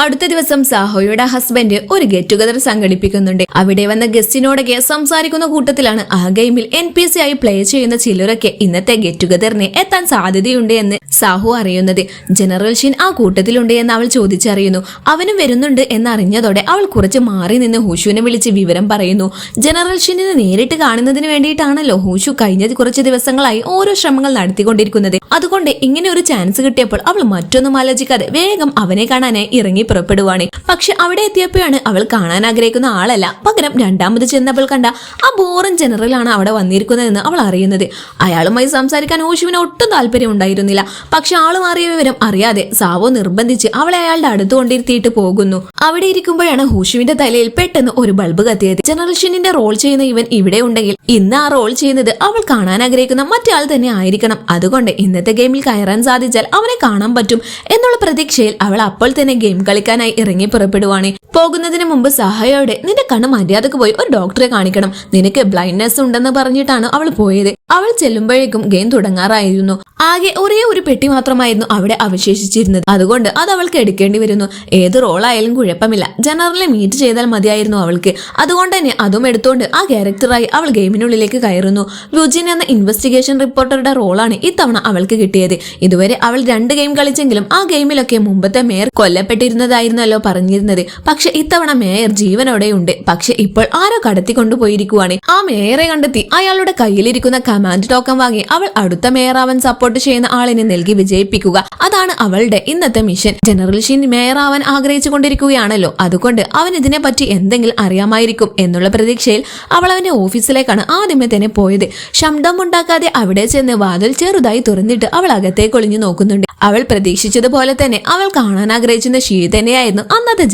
അടുത്ത ദിവസം സാഹോയുടെ ഹസ്ബൻഡ് ഒരു ഗെറ്റ് ടുഗദർ സംഘടിപ്പിക്കുന്നുണ്ട്. അവിടെ വന്ന ഗസ്റ്റിനോടൊക്കെ സംസാരിക്കുന്ന കൂട്ടത്തിലാണ് ആ ഗെയിമിൽ NPC ആയി പ്ലേ ചെയ്യുന്ന ചിലരൊക്കെ ഇന്നത്തെ ഗെറ്റ് ടുഗദറിന് എത്താൻ സാധ്യതയുണ്ട് എന്ന് സാഹു അറിയുന്നത്. ജനറൽ ഷിൻ ആ കൂട്ടത്തിലുണ്ട് എന്ന് അവൾ ചോദിച്ചറിയുന്നു. അവനും വരുന്നുണ്ട് എന്നറിഞ്ഞതോടെ അവൾ കുറച്ച് മാറി നിന്ന് ഹൂഷുവിനെ വിളിച്ച് വിവരം പറയുന്നു. ജനറൽ ഷിനെ നേരിട്ട് കാണുന്നതിന് വേണ്ടിയിട്ടാണല്ലോ ഹൂഷു കഴിഞ്ഞ കുറച്ച് ദിവസങ്ങളായി ഓരോ ശ്രമങ്ങൾ നടത്തിക്കൊണ്ടിരിക്കുന്നത്. അതുകൊണ്ട് ഇങ്ങനെ ഒരു ചാൻസ് കിട്ടിയപ്പോൾ അവൾ മറ്റൊന്നും ആലോചിക്കാതെ വേഗം അവനെ കാണാനായി ഇറങ്ങി പുറപ്പെടുവാണ്. പക്ഷെ അവിടെ എത്തിയപ്പോഴാണ് അവൾ കാണാൻ ആഗ്രഹിക്കുന്ന ആളല്ല, പകരം രണ്ടാമത് ചെന്നപ്പോൾ കണ്ട ആ ബോറൻ ജനറലാണ് അവിടെ വന്നിരിക്കുന്നതെന്ന് അവൾ അറിയുന്നത്. അയാളുമായി സംസാരിക്കാൻ ഹൂഷുവിന് ഒട്ടും താല്പര്യം ഉണ്ടായിരുന്നില്ല. പക്ഷെ ആള് മാറിയ വിവരം അറിയാതെ സാവോ നിർബന്ധിച്ച് അവളെ അയാളുടെ അടുത്ത് കൊണ്ടിരുത്തിയിട്ട് പോകുന്നു. അവിടെ ഇരിക്കുമ്പോഴാണ് ഹൂഷുവിന്റെ തലയിൽ പെട്ടെന്ന് ഒരു ബൾബ് കത്തിയത്. ജനറൽ ഷിനിന്റെ റോൾ ചെയ്യുന്ന ഇവൻ ഇവിടെ ഉണ്ടെങ്കിൽ ഇന്ന് ആ റോൾ ചെയ്യുന്നത് അവൾ കാണാൻ ആഗ്രഹിക്കുന്ന മറ്റേ ആൾ തന്നെ ആയിരിക്കണം. അതുകൊണ്ട് ഇന്നത്തെ ഗെയിമിൽ കയറാൻ സാധിച്ചാൽ അവനെ കാണാൻ പറ്റും എന്നുള്ള പ്രതീക്ഷയിൽ അവൾ അപ്പോൾ തന്നെ ഗെയിം കളിക്കാനായി ഇറങ്ങി പുറപ്പെടുവാണ്. പോകുന്നതിന് മുമ്പ് സഹായോടെ നിന്റെ കണ്ണ് മര്യാദക്ക് പോയി ഒരു ഡോക്ടറെ കാണിക്കണം, നിനക്ക് ബ്ലൈൻഡ്നെസ് ഉണ്ടെന്ന് പറഞ്ഞിട്ടാണ് അവൾ പോയത്. അവൾ ചെല്ലുമ്പോഴേക്കും ഗെയിം തുടങ്ങാറായിരുന്നു. ആകെ ഒരേ ഒരു പെട്ടി മാത്രമായിരുന്നു അവിടെ അവശേഷിച്ചിരുന്നത്. അതുകൊണ്ട് അത് അവൾക്ക് എടുക്കേണ്ടി വരുന്നു. ഏത് റോളായാലും കുഴപ്പമില്ല, ജനറലിനെ മീറ്റ് ചെയ്താൽ മതിയായിരുന്നു അവൾക്ക്. അതുകൊണ്ട് തന്നെ അതും എടുത്തോണ്ട് ആ ക്യാരക്ടറായി അവൾ ഗെയിമിനുള്ളിലേക്ക് കയറുന്നു. ലുജിൻ എന്ന ഇൻവെസ്റ്റിഗേഷൻ റിപ്പോർട്ടറുടെ റോളാണ് ഇത്തവണ അവൾക്ക് കിട്ടിയത്. ഇതുവരെ അവൾ 2 ഗെയിം കളിച്ചെങ്കിലും ആ ഗെയിമിലൊക്കെ മുമ്പത്തെ മേയർ കൊല്ലപ്പെട്ടിരുന്നതായിരുന്നല്ലോ പറഞ്ഞിരുന്നത്. പക്ഷെ ഇത്തവണ മേയർ ജീവനോടെയുണ്ട്. പക്ഷെ ഇപ്പോൾ ആരോ കടത്തിക്കൊണ്ടുപോയിരിക്കുവാണ്. ആ മേയറെ കണ്ടെത്തി അയാളുടെ കയ്യിലിരിക്കുന്ന കമാൻഡ് ടോക്കൺ വാങ്ങി അവൾ അടുത്ത മേയറാവാൻ സപ്പോർട്ട് ചെയ്യുന്ന ആളിനെ നൽകി വിജയിപ്പിക്കുക. അതാണ് അവളുടെ ഇന്നത്തെ മിഷൻ. ജനറൽ ഷിൻ മേയറാവാൻ ആഗ്രഹിച്ചു കൊണ്ടിരിക്കുകയാണല്ലോ, അതുകൊണ്ട് അവൻ ഇതിനെ പറ്റി എന്തെങ്കിലും അറിയാമായിരിക്കും എന്നുള്ള പ്രതീക്ഷയിൽ അവൾ അവന്റെ ഓഫീസിലേക്കാണ് ആദ്യമേ തന്നെ പോയത്. ശബ്ദമുണ്ടാക്കാതെ അവിടെ ചെന്ന് വാതിൽ ചെറുതായി തുറന്നിട്ട് അവൾ അകത്തേക്ക് ഒളിഞ്ഞു നോക്കുന്നുണ്ട്. അവൾ പ്രതീക്ഷിച്ചതുപോലെ തന്നെ അവൾ കാണാൻ ആഗ്രഹിച്ചിരുന്ന ഷീ തന്നെയായിരുന്നു അന്നത്തെ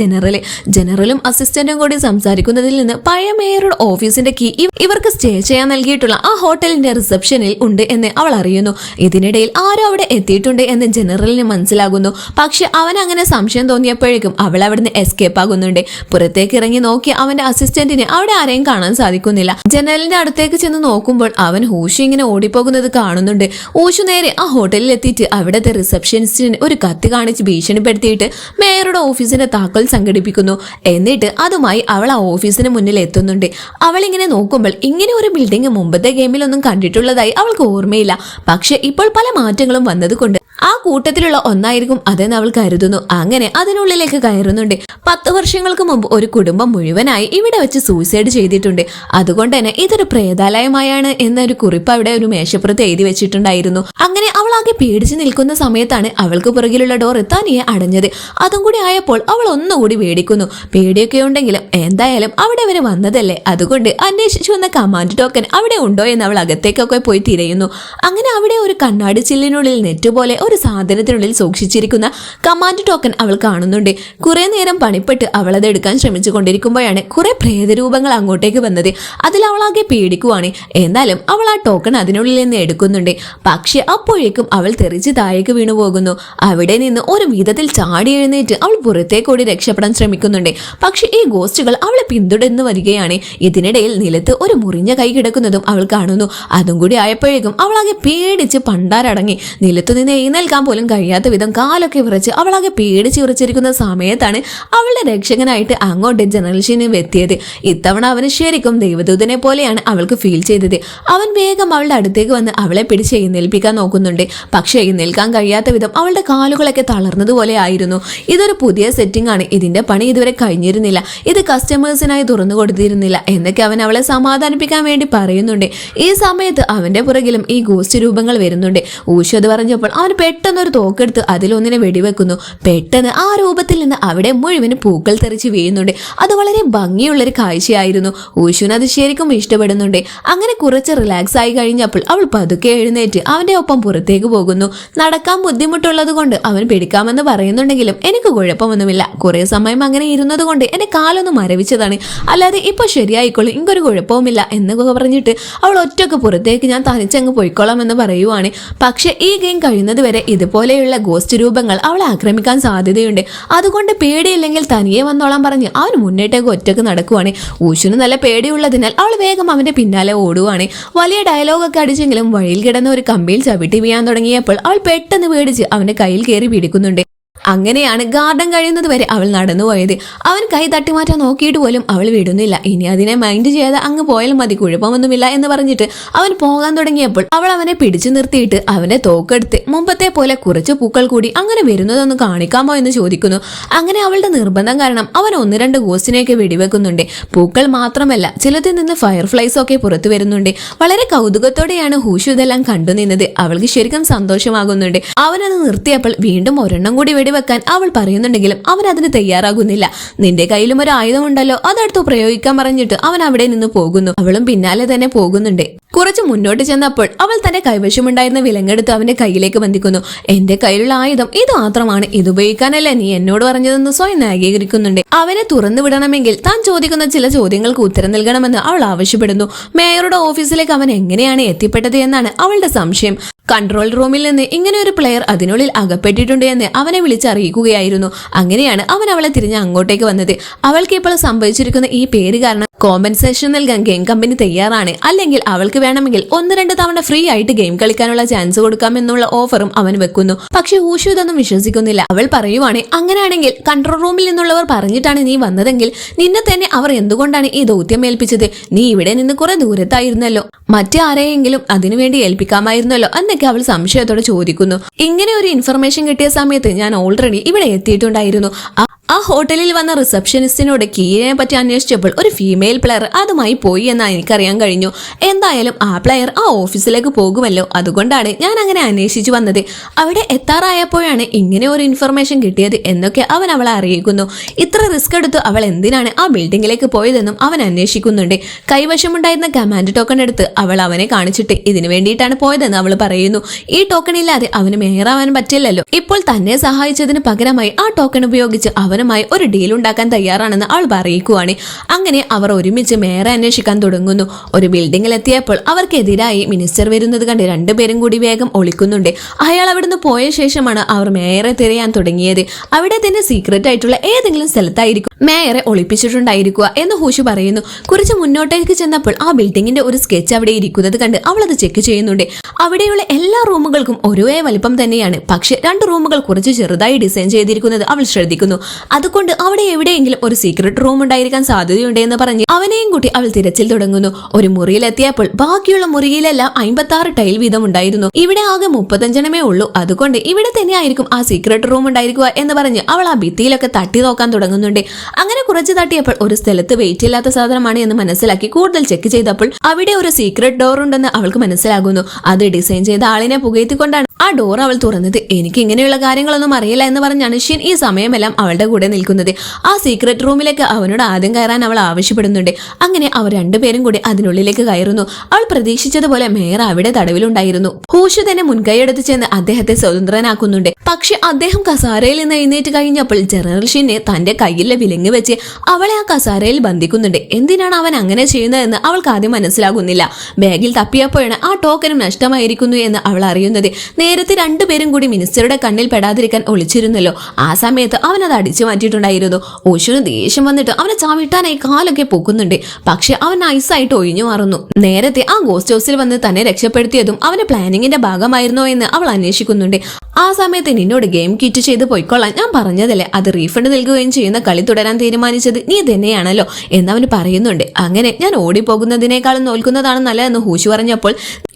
ജനറലും അസിസ്റ്റന്റും കൂടി സംസാരിക്കുന്നതിൽ നിന്ന് പഴയ മേയറുടെ ഓഫീസിന്റെ കീ ഇവർക്ക് സ്റ്റേ ചെയ്യാൻ നൽകിയിട്ടുള്ള ആ ഹോട്ടലിന്റെ റിസപ്ഷനിൽ ഉണ്ട് എന്ന് അവൾ അറിയുന്നു. ഇതിനിടയിൽ ആരോ അവിടെ എത്തിയിട്ടുണ്ട് എന്ന് ജനറലിന് മനസ്സിലാകുന്നു. പക്ഷെ അവൻ അങ്ങനെ സംശയം തോന്നിയപ്പോഴേക്കും അവൾ അവിടുന്ന് എസ്കേപ്പ് ആകുന്നുണ്ട്. പുറത്തേക്ക് ഇറങ്ങി നോക്കി അവന്റെ അസിസ്റ്റന്റിനെ അവിടെ ആരെയും കാണാൻ സാധിക്കുന്നില്ല. ജനറലിന്റെ അടുത്തേക്ക് ചെന്ന് നോക്കുമ്പോൾ അവൻ ഹൂഷു ഇങ്ങനെ ഓടിപ്പോകുന്നത് കാണുന്നുണ്ട്. ഹൂഷു നേരെ ആ ഹോട്ടലിൽ എത്തിയിട്ട് അവിടുത്തെ റിസപ്ഷനിസ്റ്റിന് ഒരു കത്തി കാണിച്ച് ഭീഷണിപ്പെടുത്തിയിട്ട് മേയറുടെ ഓഫീസിന്റെ താക്കോൽ സംഘടിപ്പിക്കുന്നു. എന്നിട്ട് അതുമായി അവൾ ആ ഓഫീസിന് മുന്നിൽ എത്തുന്നുണ്ട്. അവൾ ഇങ്ങനെ നോക്കുമ്പോൾ ഇങ്ങനെ ഒരു ബിൽഡിംഗ് മുമ്പത്തെ ഗെയിമിലൊന്നും കണ്ടിട്ടുള്ളതായി അവൾക്ക് ഓർമ്മയില്ല. പക്ഷെ ഇപ്പോൾ പല മാറ്റങ്ങളും വന്നതുകൊണ്ട് ആ കൂട്ടത്തിലുള്ള ഒന്നായിരിക്കും അതെന്ന് അവൾ കരുതുന്നു. അങ്ങനെ അതിനുള്ളിലേക്ക് കയറുന്നുണ്ട്. 10 വർഷങ്ങൾക്ക് മുമ്പ് ഒരു കുടുംബം മുഴുവനായി ഇവിടെ വെച്ച് സൂയിസൈഡ് ചെയ്തിട്ടുണ്ട്. അതുകൊണ്ട് തന്നെ ഇതൊരു പ്രേതാലയമായാണ് എന്നൊരു കുറിപ്പ് അവിടെ ഒരു മേശപ്പുറത്ത് എഴുതി വെച്ചിട്ടുണ്ടായിരുന്നു. അങ്ങനെ അവൾ ആകെ പേടിച്ച് നിൽക്കുന്ന സമയത്താണ് അവൾക്ക് പുറകിലുള്ള ഡോർ തനിയെ അടഞ്ഞത്. അതും കൂടി ആയപ്പോൾ അവൾ ഒന്നുകൂടി പേടിക്കുന്നു. പേടിയൊക്കെ ഉണ്ടെങ്കിലും എന്തായാലും അവിടെ വരെ വന്നതല്ലേ, അതുകൊണ്ട് അന്വേഷിച്ചു വന്ന കമാൻഡ് ടോക്കൺ അവിടെ ഉണ്ടോ എന്ന് അവൾ അകത്തേക്കൊക്കെ പോയി തിരയുന്നു. അങ്ങനെ അവിടെ ഒരു കണ്ണാടി ചില്ലിനുള്ളിൽ നെറ്റ് പോലെ ഒരു സാധനത്തിനുള്ളിൽ സൂക്ഷിച്ചിരിക്കുന്ന കമാൻഡ് ടോക്കൺ അവൾ കാണുന്നുണ്ട്. കുറെ നേരം പണിപ്പെട്ട് അവൾ അത് എടുക്കാൻ ശ്രമിച്ചു കൊണ്ടിരിക്കുമ്പോഴാണ് കുറെ പ്രേതരൂപങ്ങൾ അങ്ങോട്ടേക്ക് വന്നത്. അതിൽ അവളാകെ പേടിക്കുവാണ്. എന്നാലും അവൾ ആ ടോക്കൺ അതിനുള്ളിൽ നിന്ന് എടുക്കുന്നുണ്ട്. പക്ഷെ അപ്പോഴേക്കും അവൾ തെറിച്ച് താഴേക്ക് വീണു പോകുന്നു. അവിടെ നിന്ന് ഒരു വിധത്തിൽ ചാടി എഴുന്നേറ്റ് അവൾ പുറത്തേക്ക് ഓടി രക്ഷപ്പെടാൻ ശ്രമിക്കുന്നുണ്ട്. പക്ഷെ ഈ ഗോസ്റ്റുകൾ അവളെ പിന്തുടർന്ന് വരികയാണ്. ഇതിനിടയിൽ നിലത്ത് ഒരു മുറിഞ്ഞ കൈ കിടക്കുന്നതും അവൾ കാണുന്നു. അതും കൂടി ആയപ്പോഴേക്കും അവളാകെ പേടിച്ച് പണ്ടാരടങ്ങി. നിലത്തുനിന്ന് എഴുന്നേൽക്കാൻ പോലും കഴിയാത്ത വിധം കാലൊക്കെ വിറച്ച് അവളാകെ പേടിച്ച് വിറച്ചിരിക്കുന്ന സമയത്താണ് അവളുടെ രക്ഷകനായിട്ട് അങ്ങോട്ട് ജനറൽ ഷിന് എത്തിയത്. ഇത്തവണ അവന് ശരിക്കും ദൈവദൂതനെ പോലെയാണ് അവൾക്ക് ഫീൽ ചെയ്തത്. അവൻ വേഗം അവളുടെ അടുത്തേക്ക് വന്ന് അവളെ പിടിച്ച് എഴുന്നേൽപ്പിക്കാൻ നോക്കുന്നുണ്ട്. പക്ഷെ എഴുന്നേൽക്കാൻ കഴിയാത്ത വിധം അവളുടെ കാലുകളൊക്കെ തളർന്നതുപോലെ ആയിരുന്നു. ഇതൊരു പുതിയ സെറ്റിംഗ് ആണ്, ഇതിന്റെ പണി ഇതുവരെ കഴിഞ്ഞിരുന്നില്ല, ഇത് കസ്റ്റമേഴ്സിനായി തുറന്നു കൊടുത്തിരുന്നില്ല എന്നൊക്കെ അവൻ അവളെ സമാധാനിപ്പിക്കാൻ വേണ്ടി പറയുന്നുണ്ട്. ഈ സമയത്ത് അവന്റെ പുറകിലും ഈ ഗോസ്റ്റ് രൂപങ്ങൾ വരുന്നുണ്ട്. ഊഷു അത് പറഞ്ഞപ്പോൾ അവൻ പെട്ടെന്നൊരു തോക്കെടുത്ത് അതിലൊന്നിനെ വെടിവെക്കുന്നു. പെട്ടെന്ന് ആ രൂപത്തിൽ നിന്ന് അവിടെ മുഴുവനും പൂക്കൾ തെറിച്ച് വീഴുന്നുണ്ട്. അത് വളരെ ഭംഗിയുള്ളൊരു കാഴ്ചയായിരുന്നു. ഊഷുവിന് അത് ശരിക്കും ഇഷ്ടപ്പെടുന്നുണ്ട്. അങ്ങനെ കുറച്ച് റിലാക്സ് ആയി കഴിഞ്ഞപ്പോൾ അവൾ പതുക്കെ എഴുന്നേറ്റ് അവന്റെ ഒപ്പം പുറത്തേക്ക് പോകുന്നു. നടക്കാൻ ബുദ്ധിമുട്ടുള്ളത് കൊണ്ട് അവൻ പിടിക്കാമെന്ന് പറയുന്നുണ്ടെങ്കിലും എനിക്ക് കുഴപ്പമൊന്നുമില്ല, കുറെ സമയം അങ്ങനെ ഇരുന്നത് കൊണ്ട് എന്റെ കാലൊന്ന് മരവിച്ചതാണ്, അല്ലാതെ ഇപ്പൊ ശരിയായിക്കോളും, ഇങ്ങൊരു കുഴപ്പവുമില്ല എന്നൊക്കെ പറഞ്ഞിട്ട് അവൾ ഒറ്റക്ക് പുറത്തേക്ക് ഞാൻ തനിച്ചങ്ങ് പോയിക്കോളാം എന്ന് പറയുവാണ്. പക്ഷെ ഈ ഗെയിം കഴിയുന്നത് വരെ ഇതുപോലെയുള്ള ഗോസ്റ്റ് രൂപങ്ങൾ അവളെ ആക്രമിക്കാൻ സാധ്യതയുണ്ട്. അതുകൊണ്ട് പേടിയില്ലെങ്കിൽ തനിയെ വന്നോളാൻ പറഞ്ഞ് അവൻ മുന്നേട്ടേക്ക് ഒറ്റക്ക് നടക്കുവാണ്. ഊഷുന് നല്ല പേടിയുള്ളതിനാൽ അവൾ വേഗം അവന്റെ പിന്നാലെ ഓടുവാണ്. വലിയ ഡയലോഗൊക്കെ അടിച്ചെങ്കിലും വഴിയിൽ കിടന്ന ഒരു കമ്പിയിൽ ചവിട്ടി വീഴാൻ തുടങ്ങിയപ്പോൾ അവൾ പെട്ടെന്ന് പേടിച്ച് അവന്റെ കയ്യിൽ കയറി പിടിക്കുന്നുണ്ട്. അങ്ങനെയാണ് ഗാർഡൻ കഴിയുന്നത് വരെ അവൾ നടന്നുപോയത്. അവൻ കൈ തട്ടിമാറ്റാൻ നോക്കിയിട്ട് പോലും അവൾ വിടുന്നില്ല. ഇനി അതിനെ മൈൻഡ് ചെയ്യാതെ അങ്ങ് പോയാലും മതി, കുഴപ്പമൊന്നുമില്ല എന്ന് പറഞ്ഞിട്ട് അവൻ പോകാൻ തുടങ്ങിയപ്പോൾ അവൾ അവനെ പിടിച്ചു നിർത്തിയിട്ട് അവന്റെ തോക്കെടുത്ത് മുമ്പത്തെ പോലെ കുറച്ച് പൂക്കൾ കൂടി അങ്ങനെ വരുന്നതൊന്ന് കാണിക്കാമോ എന്ന് ചോദിക്കുന്നു. അങ്ങനെ അവളുടെ നിർബന്ധം കാരണം അവൻ 1-2 ഗോസ്റ്റിനെയൊക്കെ വെടിവെക്കുന്നുണ്ട്. പൂക്കൾ മാത്രമല്ല, ചിലതിൽ നിന്ന് ഫയർഫ്ലൈസ് ഒക്കെ പുറത്തു വരുന്നുണ്ട്. വളരെ കൗതുകത്തോടെയാണ് ഹൂഷു ഇതെല്ലാം കണ്ടുനിന്നത്. അവൾക്ക് ശരിക്കും സന്തോഷമാകുന്നുണ്ട്. അവനത് നിർത്തിയപ്പോൾ വീണ്ടും ഒരെണ്ണം കൂടി വെടിവെക്കാൻ അവൾ പറയുന്നുണ്ടെങ്കിലും അവൻ അതിന് തയ്യാറാകുന്നില്ല. നിന്റെ കയ്യിലും ഒരു ആയുധമുണ്ടല്ലോ, അതെടുത്ത് പ്രയോഗിക്കാൻ പറഞ്ഞിട്ട് അവൻ അവിടെ നിന്ന് പോകുന്നു. അവളും പിന്നാലെ തന്നെ പോകുന്നുണ്ട്. കുറച്ച് മുന്നോട്ട് ചെന്നപ്പോൾ അവൾ തന്റെ കൈവശമുണ്ടായിരുന്ന വിലങ്ങെടുത്ത് അവന്റെ കയ്യിലേക്ക് ബന്ധിക്കുന്നു. എന്റെ കയ്യിലുള്ള ആയുധം ഇത് മാത്രമാണ്, ഇത് ഉപയോഗിക്കാനല്ല നീ എന്നോട് പറഞ്ഞതെന്ന് സ്വയം ന്യായീകരിക്കുന്നുണ്ട്. അവനെ തുറന്നു വിടണമെങ്കിൽ താൻ ചോദിക്കുന്ന ചില ചോദ്യങ്ങൾക്ക് ഉത്തരം നൽകണമെന്ന് അവൾ ആവശ്യപ്പെടുന്നു. മേയറുടെ ഓഫീസിലേക്ക് അവൻ എങ്ങനെയാണ് എത്തിപ്പെട്ടത് എന്നാണ് അവളുടെ സംശയം. കൺട്രോൾ റൂമിൽ നിന്ന് ഇങ്ങനെ ഒരു പ്ലെയർ അതിനുള്ളിൽ അകപ്പെട്ടിട്ടുണ്ട് എന്ന് അവനെ വിളിച്ചറിയിക്കുകയായിരുന്നു. അങ്ങനെയാണ് അവൻ അവളെ തിരിഞ്ഞ് അങ്ങോട്ടേക്ക് വന്നത്. അവൾക്ക് ഇപ്പോൾ സംഭവിച്ചിരിക്കുന്ന ഈ പേര് കാരണം കോമ്പൻസേഷൻ നൽകാൻ ഗെയിം കമ്പനി തയ്യാറാണ്. അല്ലെങ്കിൽ അവൾക്ക് വേണമെങ്കിൽ 1-2 തവണ ഫ്രീ ആയിട്ട് ഗെയിം കളിക്കാനുള്ള ചാൻസ് കൊടുക്കാമെന്നുള്ള ഓഫറും അവൻ വെക്കുന്നു. പക്ഷെ ഊഷു ഇതൊന്നും വിശ്വസിക്കുന്നില്ല. അവൾ പറയുവാണ്, അങ്ങനെയാണെങ്കിൽ കൺട്രോൾ റൂമിൽ നിന്നുള്ളവർ പറഞ്ഞിട്ടാണ് നീ വന്നതെങ്കിൽ നിന്നെ തന്നെ അവർ എന്തുകൊണ്ടാണ് ഈ ദൗത്യം ഏൽപ്പിച്ചത്? നീ ഇവിടെ നിന്ന് കുറെ ദൂരത്തായിരുന്നല്ലോ, മറ്റേ ആരെയെങ്കിലും അതിനുവേണ്ടി ഏൽപ്പിക്കാമായിരുന്നല്ലോ എന്നൊക്കെ അവൾ സംശയത്തോടെ ചോദിക്കുന്നു. ഇങ്ങനെ ഒരു ഇൻഫർമേഷൻ കിട്ടിയ സമയത്ത് ഞാൻ ഓൾറെഡി ഇവിടെ എത്തിയിട്ടുണ്ടായിരുന്നു. ആ ഹോട്ടലിൽ വന്ന റിസപ്ഷനിസ്റ്റിനോട് കീയെ പറ്റി അന്വേഷിച്ചപ്പോൾ ഒരു ഫീമെയിൽ പ്ലെയർ അതുമായി പോയി എന്ന് എനിക്കറിയാൻ കഴിഞ്ഞു. എന്തായാലും ആ പ്ലെയർ ആ ഓഫീസിലേക്ക് പോകുമല്ലോ, അതുകൊണ്ടാണ് ഞാൻ അങ്ങനെ അന്വേഷിച്ചു വന്നത്. അവിടെ എത്താറായപ്പോഴാണ് ഇങ്ങനെ ഒരു ഇൻഫർമേഷൻ കിട്ടിയത് എന്നൊക്കെ അവൻ അവളെ അറിയിക്കുന്നു. ഇത്ര റിസ്ക് എടുത്ത് അവൾ എന്തിനാണ് ആ ബിൽഡിങ്ങിലേക്ക് പോയതെന്നും അവൻ അന്വേഷിക്കുന്നുണ്ട്. കൈവശമുണ്ടായിരുന്ന കമാൻഡ് ടോക്കൺ എടുത്ത് അവൾ അവനെ കാണിച്ചിട്ട് ഇതിനു വേണ്ടിയിട്ടാണ് പോയതെന്ന് അവൾ പറയുന്നു. ഈ ടോക്കൺ ഇല്ലാതെ അവന് മേയറാവാൻ പറ്റില്ലല്ലോ. ഇപ്പോൾ തന്നെ സഹായിച്ചതിന് പകരമായി ആ ടോക്കൺ ഉപയോഗിച്ച് അവനുമായി ഒരു ഡീൽ ഉണ്ടാക്കാൻ തയ്യാറാണെന്ന് അവൾ അറിയിക്കുവാണ്. അങ്ങനെ അവർ ഒരുമിച്ച് മേയറെ അന്വേഷിക്കാൻ തുടങ്ങുന്നു. ഒരു ബിൽഡിങ്ങിൽ എത്തിയപ്പോൾ അവർക്കെതിരായി മിനിസ്റ്റർ വരുന്നത് കണ്ട് 2 പേരും കൂടി വേഗം ഒളിക്കുന്നുണ്ട്. അയാൾ അവിടുന്ന് പോയ ശേഷമാണ് അവർ മേയറെ തിരയാൻ തുടങ്ങിയത്. അവിടെ തന്നെ സീക്രട്ട് ആയിട്ടുള്ള ഏതെങ്കിലും സ്ഥലത്തായിരിക്കും മേയറെ ഒളിപ്പിച്ചിട്ടുണ്ടായിരിക്കുക എന്ന് ഹൂഷു പറയുന്നു. കുറച്ച് മുന്നോട്ടേക്ക് ചെന്നപ്പോൾ ആ ബിൽഡിങ്ങിന്റെ ഒരു സ്കെച്ച് അവിടെ ഇരിക്കുന്നത് കണ്ട് അവൾ അത് ചെക്ക് ചെയ്യുന്നുണ്ട്. അവിടെയുള്ള എല്ലാ റൂമുകൾക്കും ഒരേ വലിപ്പം തന്നെയാണ്. പക്ഷെ 2 റൂമുകൾ കുറച്ച് ചെറുതായി ഡിസൈൻ ചെയ്തിരിക്കുന്നത് അവൾ ശ്രദ്ധിക്കുന്നു. അതുകൊണ്ട് അവിടെ എവിടെയെങ്കിലും ഒരു സീക്രട്ട് റൂം ഉണ്ടായിരിക്കാൻ സാധ്യതയുണ്ട് എന്ന് പറഞ്ഞ് അവനെയും കൂട്ടി അവൾ തിരച്ചിൽ തുടങ്ങുന്നു. ഒരു മുറിയിലെത്തിയപ്പോൾ ബാക്കിയുള്ള മുറിയിലെല്ലാം 56 ടൈൽ വീതം ഉണ്ടായിരുന്നു. ഇവിടെ ആകെ 35 ഉള്ളൂ. അതുകൊണ്ട് ഇവിടെ തന്നെ ആയിരിക്കും ആ സീക്രട്ട് റൂം ഉണ്ടായിരിക്കുക എന്ന് പറഞ്ഞ് അവൾ ആ ഭിത്തിയിലൊക്കെ തട്ടി നോക്കാൻ തുടങ്ങുന്നുണ്ട്. അങ്ങനെ കുറച്ച് തട്ടിയപ്പോൾ ഒരു സ്ഥലത്ത് വെയിറ്റ് ഇല്ലാത്ത സാധനമാണ് എന്ന് മനസ്സിലാക്കി കൂടുതൽ ചെക്ക് ചെയ്തപ്പോൾ അവിടെ ഒരു സീക്രട്ട് ഡോർ ഉണ്ടെന്ന് അവൾക്ക് മനസ്സിലാകുന്നു. അത് ഡിസൈൻ ചെയ്ത ആളിനെ പുകയത്തിക്കൊണ്ടാണ് ആ ഡോർ അവൾ തുറന്നത്. എനിക്ക് ഇങ്ങനെയുള്ള കാര്യങ്ങളൊന്നും അറിയില്ല എന്ന് പറഞ്ഞാണ് ഷിൻ ഈ സമയമെല്ലാം അവളുടെ കൂടെ നിൽക്കുന്നത്. ആ സീക്രട്ട് റൂമിലേക്ക് അവനോട് ആദ്യം കയറാൻ അവൾ ആവശ്യപ്പെടുന്നുണ്ട്. അങ്ങനെ അവർ 2 പേരും കൂടി അതിനുള്ളിലേക്ക് കയറുന്നു. അവൾ പ്രതീക്ഷിച്ചതുപോലെ മേയർ അവിടെ തടവിലുണ്ടായിരുന്നു. ഹൂഷു തന്നെ മുൻകൈയെടുത്ത് ചെന്ന് അദ്ദേഹത്തെ സ്വതന്ത്രനാക്കുന്നുണ്ട്. പക്ഷെ അദ്ദേഹം കസാരയിൽ നിന്ന് എഴുന്നേറ്റ് കഴിഞ്ഞപ്പോൾ ജനറൽ ഷിനെ തന്റെ കയ്യിലെ വിലങ്ങ് വെച്ച് അവളെ ആ കസാരയിൽ ബന്ധിക്കുന്നുണ്ട്. എന്തിനാണ് അവൻ അങ്ങനെ ചെയ്യുന്നതെന്ന് അവൾക്ക് ആദ്യം മനസ്സിലാകുന്നില്ല. ബാഗിൽ തപ്പിയപ്പോഴാണ് ആ ടോക്കനും നഷ്ടമായിരിക്കുന്നു എന്ന് അവൾ അറിയുന്നത്. നേരത്തെ 2 പേരും കൂടി മിനിസ്റ്ററുടെ കണ്ണിൽ പെടാതിരിക്കാൻ ഒളിച്ചിരുന്നല്ലോ. ആ സമയത്ത് അവൻ അത് അടിച്ചു മാറ്റിയിട്ടുണ്ടായിരുന്നു. ഓഷുന് ദേഷ്യം വന്നിട്ട് അവനെ ചവിട്ടാനായി കാലൊക്കെ പൊക്കുന്നുണ്ട്. പക്ഷെ അവൻ നൈസായിട്ട് ഒഴിഞ്ഞു മാറുന്നു. നേരത്തെ ആ ഗോസ്റ്റ് ഹൗസിൽ വന്ന് തന്നെ രക്ഷപ്പെടുത്തിയതും അവന്റെ പ്ലാനിങ്ങിന്റെ ഭാഗമായിരുന്നോ എന്ന് അവൾ അന്വേഷിക്കുന്നുണ്ട്. ആ സമയത്ത് നിന്നോട് ഗെയിം കിറ്റ് ചെയ്ത് പോയിക്കൊള്ളാൻ ഞാൻ പറഞ്ഞതല്ലേ, അത് റീഫണ്ട് നൽകുകയും ചെയ്യുന്ന കളി തുടരാൻ തീരുമാനിച്ചത് നീ തന്നെയാണല്ലോ എന്നവന് പറയുന്നുണ്ട്. അങ്ങനെ ഞാൻ ഓടിപ്പോകുന്നതിനേക്കാളും നോൽക്കുന്നതാണ് നല്ലതെന്ന് ഹൂഷു പറഞ്ഞപ്പോൾ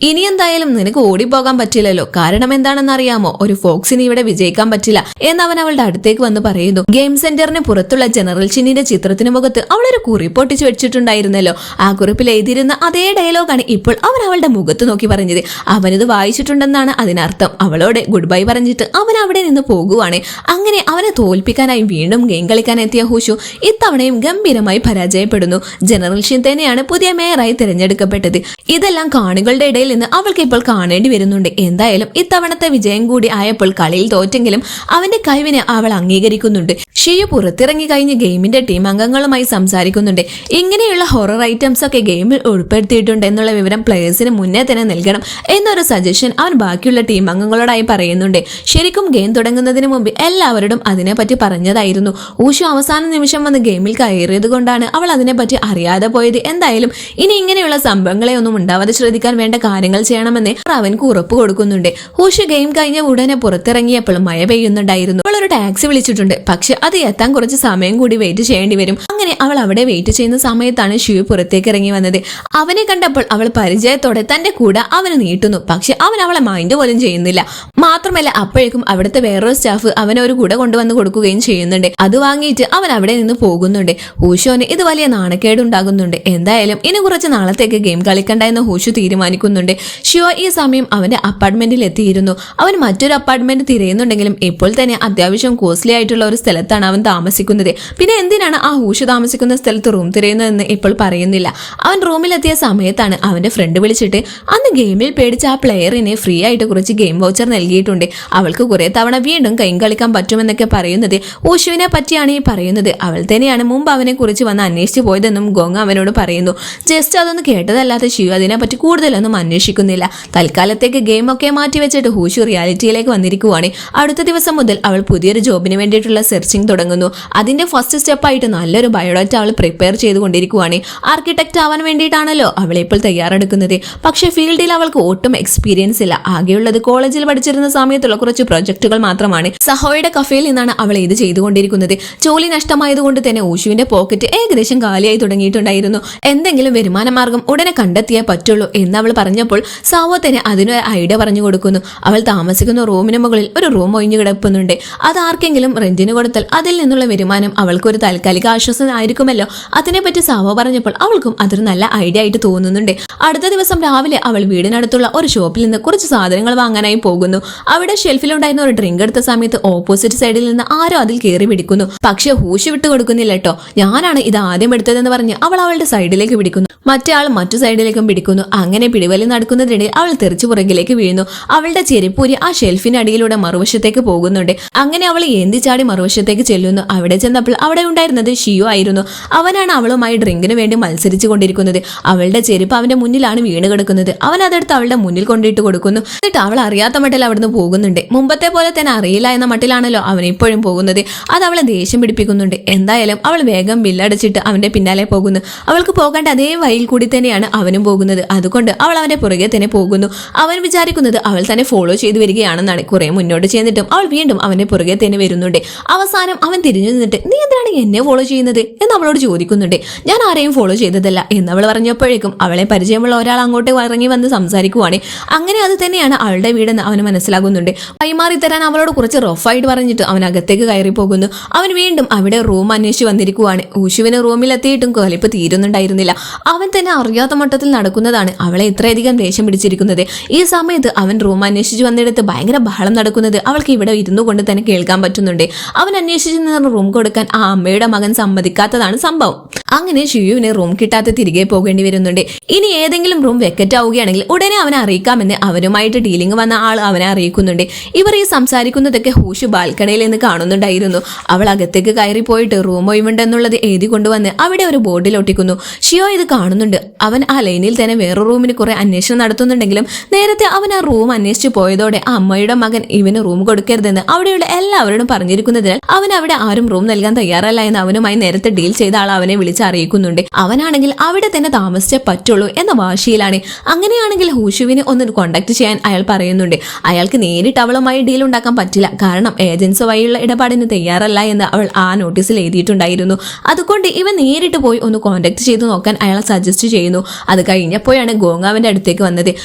ഇനി എന്തായാലും നിനക്ക് ഓടിപ്പോകാൻ പറ്റില്ലല്ലോ, കാരണം എന്താണെന്ന് അറിയാമോ, ഒരു ഫോക്സിന് ഇവിടെ വിജയിക്കാൻ പറ്റില്ല എന്നവൻ അവളുടെ അടുത്തേക്ക് വന്ന് പറയുന്നു. ഗെയിം സെന്ററിന് പുറത്തുള്ള ജനറൽ ഷിന്നിന്റെ ചിത്രത്തിന് മുഖത്ത് അവളൊരു കുറിപ്പ് ഒട്ടിച്ചു വെച്ചിട്ടുണ്ടായിരുന്നല്ലോ. ആ കുറിപ്പിൽ എഴുതിയിരുന്ന അതേ ഡയലോഗാണ് ഇപ്പോൾ അവൻ അവളുടെ മുഖത്ത് നോക്കി പറഞ്ഞത്. അവനിത് വായിച്ചിട്ടുണ്ടെന്നാണ് അതിനർത്ഥം. അവളോട് ഗുഡ് ബൈ പറഞ്ഞിട്ട് അവൻ അവിടെ നിന്ന് പോകുവാണ്. അങ്ങനെ അവനെ തോൽപ്പിക്കാനായി വീണ്ടും ഗെയിം കളിക്കാൻ എത്തിയ ഹൂഷു ഇത്തവണയും ഗംഭീരമായി പരാജയപ്പെടുന്നു. ജനറൽ ഷിൻ തന്നെയാണ് പുതിയ മേയറായി തിരഞ്ഞെടുക്കപ്പെട്ടത്. ഇതെല്ലാം കാണികളുടെ ഇടയിൽ നിന്ന് അവൾക്ക് ഇപ്പോൾ കാണേണ്ടി വരുന്നുണ്ട്. എന്തായാലും ഇത്തവണത്തെ വിജയം കൂടി ആയപ്പോൾ കളിയിൽ തോറ്റെങ്കിലും അവന്റെ കഴിവിനെ അവൾ അംഗീകരിക്കുന്നുണ്ട്. ഷിയു പുറത്തിറങ്ങി കഴിഞ്ഞ് ഗെയിമിന്റെ ടീം അംഗങ്ങളുമായി സംസാരിക്കുന്നുണ്ട്. ഇങ്ങനെയുള്ള ഹൊറർ ഐറ്റംസ് ഒക്കെ ഗെയിമിൽ ഉൾപ്പെടുത്തിയിട്ടുണ്ട് എന്നുള്ള വിവരം പ്ലേയേഴ്സിന് മുന്നേ തന്നെ നൽകണം എന്നൊരു സജഷൻ അവൻ ബാക്കിയുള്ള ടീം അംഗങ്ങളോടായി പറയുന്നുണ്ട്. ശരിക്കും ഗെയിം തുടങ്ങുന്നതിന് മുമ്പ് എല്ലാവരോടും അതിനെപ്പറ്റി പറഞ്ഞതായിരുന്നു. ഊഷു അവസാന നിമിഷം വന്ന് വന്ന് ഗെയിമിൽ കയറിയത് കൊണ്ടാണ് അവൾ അതിനെപ്പറ്റി അറിയാതെ പോയത്. എന്തായാലും ഇനി ഇങ്ങനെയുള്ള സംഭവങ്ങളെ ഒന്നും ഉണ്ടാവാതെ ശ്രദ്ധിക്കാൻ വേണ്ട കാര്യങ്ങൾ ചെയ്യണമെന്ന് അവൻക്ക് ഉറപ്പ് കൊടുക്കുന്നുണ്ട്. ഹൂഷ് ഗെയിം കഴിഞ്ഞ ഉടനെ പുറത്തിറങ്ങിയപ്പോൾ മഴ പെയ്യുന്നുണ്ടായിരുന്നു. അവൾ ഒരു ടാക്സി വിളിച്ചിട്ടുണ്ട്. പക്ഷെ അത് എത്താൻ കുറച്ച് സമയം കൂടി വെയിറ്റ് ചെയ്യേണ്ടി വരും. അങ്ങനെ അവൾ അവിടെ വെയിറ്റ് ചെയ്യുന്ന സമയത്താണ് ഷിയു പുറത്തേക്ക് ഇറങ്ങി വന്നത്. അവനെ കണ്ടപ്പോൾ അവൾ പരിചയത്തോടെ തന്റെ കൂടെ അവന് നീട്ടുന്നു. പക്ഷെ അവൻ അവളെ മൈൻഡ് പോലും ചെയ്യുന്നില്ല. മാത്രമല്ല അപ്പോഴേക്കും അവിടുത്തെ വേറൊരു സ്റ്റാഫ് അവനെ ഒരു കൂടെ കൊണ്ടുവന്ന് കൊടുക്കുകയും ചെയ്യുന്നുണ്ട്. അത് വാങ്ങിയിട്ട് അവൻ അവിടെ നിന്ന് പോകുന്നുണ്ട്. ഹൂഷോന് ഇത് വലിയ നാണക്കേടുണ്ടാകുന്നുണ്ട്. എന്തായാലും ഇനി കുറച്ച് നാളത്തേക്ക് ഗെയിം കളിക്കണ്ട എന്ന് ഹൂഷു തീരുമാനിക്കുന്നുണ്ട്. ഷിയോ ഈ സമയം അവന്റെ അപ്പാർട്ട്മെന്റിൽ എത്തിയിരുന്നു. അവൻ മറ്റൊരു അപ്പാർട്ട്മെന്റ് തിരയുന്നുണ്ടെങ്കിലും ഇപ്പോൾ തന്നെ അത്യാവശ്യം കോസ്റ്റ്ലി ആയിട്ടുള്ള ഒരു സ്ഥലത്താണ് അവൻ താമസിക്കുന്നത്. പിന്നെ എന്തിനാണ് ആ ഹൂഷു താമസിക്കുന്ന സ്ഥലത്ത് റൂം തിരയുന്നതെന്ന് ഇപ്പോൾ പറയുന്നില്ല. അവൻ റൂമിലെത്തിയ സമയത്താണ് അവന്റെ ഫ്രണ്ട് വിളിച്ചിട്ട് അന്ന് ഗെയിമിൽ പേടിച്ച ആ പ്ലെയറിനെ ഫ്രീ ആയിട്ട് കുറച്ച് ഗെയിം വൗച്ചർ നൽകിയിട്ടുണ്ട്. അവൾക്ക് കുറെ തവണ വീണ്ടും കൈ കളിക്കാൻ പറ്റുമെന്നൊക്കെ പറയുന്നത് ഹൂഷുവിനെ പറ്റിയാണ് ഈ പറയുന്നത്. അവൾ തന്നെയാണ് മുമ്പ് അവനെ കുറിച്ച് വന്ന് അന്വേഷിച്ചു പോയതെന്നും ഗോങ് അവനോട് പറയുന്നു. ജസ്റ്റ് അതൊന്ന് കേട്ടതല്ലാതെ ഷിയു അതിനെപ്പറ്റി കൂടുതലൊന്നും അന്വേഷിക്കുന്നില്ല. തൽക്കാലത്തേക്ക് ഗെയിമൊക്കെ മാറ്റി വെച്ചിട്ട് ഹൂഷു റിയാലിറ്റിയിലേക്ക് വന്നിരിക്കുവാണ്. അടുത്ത ദിവസം മുതൽ അവൾ പുതിയൊരു ജോബിന് വേണ്ടിയിട്ടുള്ള സെർച്ചിങ് തുടങ്ങുന്നു. അതിന്റെ ഫസ്റ്റ് സ്റ്റെപ്പായിട്ട് നല്ലൊരു ബയോഡാറ്റ അവൾ പ്രിപ്പയർ ചെയ്തുകൊണ്ടിരിക്കുവാണ്. ആർക്കിടെക്ട് ആവാൻ വേണ്ടിയിട്ടാണല്ലോ അവളെ ഇപ്പോൾ തയ്യാറെടുക്കുന്നത്. പക്ഷേ ഫീൽഡിൽ അവൾക്ക് ഒട്ടും എക്സ്പീരിയൻസ് ഇല്ല. ആകെയുള്ളത് കോളേജിൽ പഠിച്ചിരുന്ന സമയത്തുള്ള കുറച്ച് പ്രൊജക്ടുകൾ മാത്രമാണ്. സഹോയുടെ കഫേയിൽ നിന്നാണ് അവൾ ഇത് ചെയ്തുകൊണ്ടിരിക്കുന്നത്. ജോലി നഷ്ടമായതുകൊണ്ട് തന്നെ ഊഷുവിന്റെ പോക്കറ്റ് ഏകദേശം കാലിയായി തുടങ്ങിയിട്ടുണ്ടായിരുന്നു. എന്തെങ്കിലും വരുമാന മാർഗം ഉടനെ കണ്ടെത്തിയേ പറ്റുള്ളൂ എന്ന് അവൾ പറഞ്ഞപ്പോൾ സാവോ തന്നെ അതിനൊരു ഐഡിയ പറഞ്ഞു കൊടുക്കുന്നു. അവൾ താമസിക്കുന്ന റൂമിന് മുകളിൽ ഒരു റൂം ഒഴിഞ്ഞു കിടക്കുന്നുണ്ട്. അത് ആർക്കെങ്കിലും റെന്റിന് കൊടുത്താൽ അതിൽ നിന്നുള്ള വരുമാനം അവൾക്കൊരു താൽക്കാലിക ആശ്വാസം ആയിരിക്കുമല്ലോ. അതിനെപ്പറ്റി സാവോ പറഞ്ഞപ്പോൾ അവൾക്കും അതൊരു നല്ല ഐഡിയ ആയിട്ട് തോന്നുന്നുണ്ട്. അടുത്ത ദിവസം രാവിലെ അവൾ വീടിനടുത്തുള്ള ഒരു ഷോപ്പിൽ നിന്ന് കുറച്ച് സാധനങ്ങൾ വാങ്ങാനായി പോകുന്നു. അവിടെ ഷെൽഫിലുണ്ടായിരുന്ന ഒരു ഡ്രിങ്ക് എടുത്ത സമയത്ത് ഓപ്പോസിറ്റ് സൈഡിൽ നിന്ന് ആരോ അതിൽ കയറി പിടിക്കുന്നു. പക്ഷെ ഹൂഷ് വിട്ടു കൊടുക്കുന്നില്ല കേട്ടോ. ഞാനാണ് ഇത് ആദ്യം എടുത്തതെന്ന് പറഞ്ഞ് അവൾ അവളുടെ സൈഡിലേക്ക് പിടിക്കുന്നു. മറ്റേ ആൾ മറ്റു സൈഡിലേക്കും പിടിക്കുന്നു. അങ്ങനെ പിടിവലി നടക്കുന്നതിനിടെ അവൾ തെറിച്ചു പുറകിലേക്ക് വീഴുന്നു. അവളുടെ ചെരുപ്പൂരി ആ ഷെൽഫിനടിയിലൂടെ മറുവശത്തേക്ക് പോകുന്നുണ്ട്. അങ്ങനെ അവൾ ഏന്തിച്ചാടി മറുവശത്തേക്ക് ചെല്ലുന്നു. അവിടെ ചെന്നപ്പോൾ അവിടെ ഉണ്ടായിരുന്നത് ഷിയോ ആയിരുന്നു. അവനാണ് അവളുമായി ഡ്രിങ്കിന് വേണ്ടി മത്സരിച്ചു കൊണ്ടിരിക്കുന്നത്. അവളുടെ ചെരുപ്പ് അവന്റെ മുന്നിലാണ് വീണ് കിടക്കുന്നത്. അവൻ അതെടുത്ത് അവളുടെ മുന്നിൽ കൊണ്ടിട്ട് കൊടുക്കുന്നു. എന്നിട്ട് അവൾ അറിയാത്ത മട്ടിൽ അവിടുന്ന് പോകുന്നുണ്ട്. മുമ്പത്തെ പോലെ തന്നെ അറിയില്ല എന്ന മട്ടിലാണല്ലോ അവൻ ഇപ്പോഴും പോകുന്നത്. അത് അവളെ ദേഷ്യം പിടിപ്പിക്കുന്നുണ്ട്. എന്തായാലും അവൾ വേഗം ബില്ലടച്ചിട്ട് അവന്റെ പിന്നാലെ പോകുന്നു. അവൾക്ക് പോകേണ്ട അതേ വഴിയിൽ കൂടി തന്നെയാണ് അവനും പോകുന്നത്. അതുകൊണ്ട് അവൾ അവന്റെ പുറകെ തന്നെ പോകുന്നു. അവൻ വിചാരിക്കുന്നത് അവൾ തന്നെ ഫോളോ ചെയ്തു വരികയാണെന്നാണ്. കുറെ മുന്നോട്ട് ചെന്നിട്ടും അവൾ വീണ്ടും അവന്റെ പുറകെ തന്നെ വരുന്നുണ്ട്. അവസാനം അവൻ തിരിഞ്ഞു നിന്നിട്ട് നീ എന്തിനാണ് എന്നെ ഫോളോ ചെയ്യുന്നത് എന്ന് അവളോട് ചോദിക്കുന്നുണ്ട്. ഞാൻ ആരെയും ഫോളോ ചെയ്തതല്ല എന്ന് അവൾ പറഞ്ഞപ്പോഴേക്കും അവളെ പരിചയമുള്ള ഒരാൾ അങ്ങോട്ട് ഇറങ്ങി വന്ന് സംസാരിക്കുവാണ്. അങ്ങനെ അത് തന്നെയാണ് അവളുടെ വീടെന്ന് അവന് മനസ്സിലാകുന്നുണ്ട്. കൈമാറി തരാൻ അവളോട് കുറച്ച് റഫായിട്ട് പറഞ്ഞിട്ട് അവൻ അകത്തേക്ക് കയറി പോകുന്നു. അവൻ വീണ്ടും അവിടെ റൂം അന്വേഷിച്ച് വന്നിരിക്കുവാണ്. ഊഷുവിന് റൂമിലെത്തിയിട്ടും കലിപ്പ് തീരുന്നുണ്ടായിരുന്നില്ല. അവൻ തന്നെ അറിയാത്ത മട്ടത്തിൽ നടക്കുന്നതാണ് അവളെ ഇത്രയധികം ദേഷ്യം പിടിച്ചിരിക്കുന്നത്. ഈ സമയത്ത് അവൻ റൂം അന്വേഷിച്ച് വന്നിടത്ത് ഭയങ്കര ബഹളം നടക്കുന്നത് അവൾക്ക് ഇവിടെ ഇരുന്നു കൊണ്ട് തന്നെ കേൾക്കാൻ പറ്റുന്നുണ്ട്. അവൻ അന്വേഷിച്ച് നിന്ന് റൂം കൊടുക്കാൻ ആ അമ്മയുടെ മകൻ സമ്മതിക്കാത്തതാണ് സംഭവം. അങ്ങനെ ഷിയുവിന് റൂം കിട്ടാതെ തിരികെ പോകേണ്ടി വരുന്നുണ്ട്. ഇനി ഏതെങ്കിലും റൂം വെക്കറ്റ് ആവുകയാണെങ്കിൽ ഉടനെ അവനെ അറിയിക്കാമെന്ന് അവരുമായിട്ട് ഡീലിംഗ് വന്ന ആൾ അവനെ അറിയിക്കുന്നുണ്ട്. ഇവർ ഈ സംസാരിക്കുന്നതൊക്കെ ഹൂഷ് ബാൽക്കണിയിൽ നിന്ന് കാണുന്നുണ്ടായിരുന്നു. അവൾ അകത്തേക്ക് കയറി പോയിട്ട് റൂം ഒഴിവുണ്ടെന്നുള്ളത് എഴുതി കൊണ്ടുവന്ന് അവിടെ ഒരു ബോർഡിൽ ഒട്ടിക്കുന്നു. ഷിയോ ഇത് കാണുന്നുണ്ട്. അവൻ ആ ലൈനിൽ തന്നെ വേറെ റൂമിന് കുറെ അന്വേഷണം നടത്തുന്നുണ്ടെങ്കിലും നേരത്തെ അവൻ ആ റൂം അന്വേഷിച്ചു പോയതോടെ ആ അമ്മയുടെ മകൻ ഇവന് റൂം കൊടുക്കരുതെന്ന് അവിടെയുള്ള എല്ലാവരോടും പറഞ്ഞിരിക്കുന്നതിനാൽ അവൻ അവിടെ ആരും റൂം നൽകാൻ തയ്യാറല്ല എന്ന് അവനുമായി നേരത്തെ ഡീൽ ചെയ്ത ആൾ അവനെ വിളിച്ച് അറിയിക്കുന്നുണ്ട്. അവനാണെങ്കിൽ അവിടെ തന്നെ താമസിച്ചേ പറ്റുള്ളൂ എന്ന വാശിയിലാണ്. അങ്ങനെയാണെങ്കിൽ ഹൂഷുവിനെ ഒന്ന് കോണ്ടാക്ട് ചെയ്യാൻ അയാൾ പറയുന്നുണ്ട്. അയാൾക്ക് നേരിട്ട് അവളുമായി ഡീൽ ഉണ്ടാക്കാൻ പറ്റില്ല. കാരണം ഏജൻസി വഴിയുള്ള ഇടപാടിന് തയ്യാറല്ല എന്ന് അവൾ ആ നോട്ടീസിൽ എഴുതിയിട്ടുണ്ടായിരുന്നു. അതുകൊണ്ട് ഇവൻ നേരിട്ട് പോയി ഒന്ന് കോണ്ടാക്ട് ചെയ്ത് നോക്കാൻ അയാൾ സജസ്റ്റ് ചെയ്യുന്നു. അത് കഴിഞ്ഞപ്പോഴാണ് ഗോങ് അവന്റെ അടുത്തേക്ക് വന്നത്.